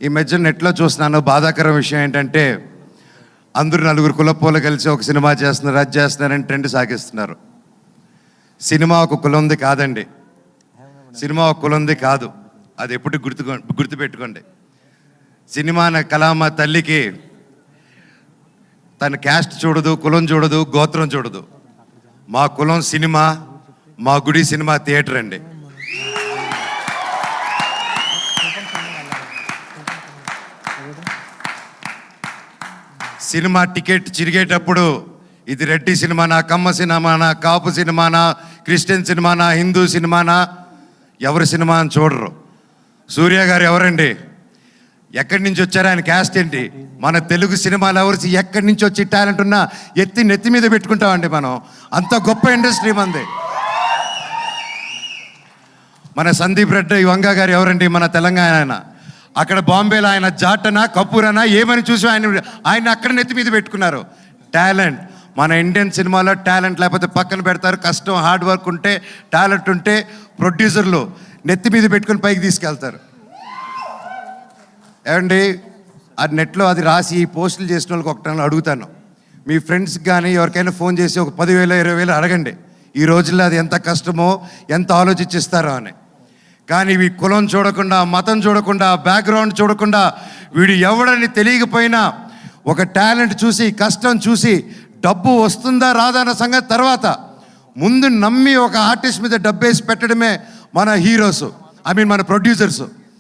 ఈ మధ్య నెట్లో చూస్తున్నాను, బాధాకరం విషయం ఏంటంటే అందరూ నలుగురు కులపోలు కలిసి ఒక సినిమా చేస్తున్నారు, అది చేస్తున్నారని ట్రెండ్ సాగిస్తున్నారు. సినిమా ఒక కులంది కాదండి, సినిమా ఒక కులంది కాదు. అది ఎప్పుడు గుర్తుపెట్టుకోండి. సినిమా కళామ తల్లికి తన క్యాస్ట్ చూడదు, కులం చూడదు, గోత్రం చూడదు. మా కులం సినిమా, మా గుడి సినిమా థియేటర్ అండి. సినిమా టికెట్ చిరిగేటప్పుడు ఇది రెడ్డి సినిమానా, కమ్మ సినిమానా, కాపు సినిమానా, క్రిస్టియన్ సినిమానా, హిందూ సినిమానా, ఎవరి సినిమా అని చూడరు. సూర్య గారు ఎవరండి, ఎక్కడి నుంచి వచ్చారు, ఆయన క్యాస్ట్ ఏంటి, మన తెలుగు సినిమాలు ఎవరు ఎక్కడి నుంచి వచ్చి టాలెంట్ ఉన్నా నెత్తి మీద పెట్టుకుంటామండి మనం. అంత గొప్ప ఇండస్ట్రీ మంది. మన సందీప్ రెడ్డి వంగ గారు ఎవరండి, మన తెలంగాణ ఆయన. అక్కడ బాంబేలో ఆయన జాటనా కపూరనా ఏమని చూసి ఆయన అక్కడ నెత్తి మీద పెట్టుకున్నారు. టాలెంట్ మన ఇండియన్ సినిమాలో టాలెంట్ లేకపోతే పక్కన పెడతారు. కష్టం, హార్డ్ వర్క్ ఉంటే, టాలెంట్ ఉంటే ప్రొడ్యూసర్లు నెత్తి మీద పెట్టుకుని పైకి తీసుకెళ్తారు. ఏమండి, అది నెట్లో అది రాసి పోస్టులు చేసిన వాళ్ళకి ఒకటి అడుగుతాను, మీ ఫ్రెండ్స్కి కానీ ఎవరికైనా ఫోన్ చేసి ఒక 10,000 20,000 అడగండి. ఈ రోజుల్లో అది ఎంత కష్టమో, ఎంత ఆలోచించిస్తారో అని. కానీ ఇవి కులం చూడకుండా, మతం చూడకుండా, బ్యాక్గ్రౌండ్ చూడకుండా, వీడు ఎవడని తెలియకపోయినా ఒక టాలెంట్ చూసి, కష్టం చూసి, డబ్బు వస్తుందా రాదా అన్న సంగతి తర్వాత ముందు నమ్మి ఒక ఆర్టిస్ట్ మీద డబ్బేసి పెట్టడమే మన హీరోస్, మన ప్రొడ్యూసర్స్.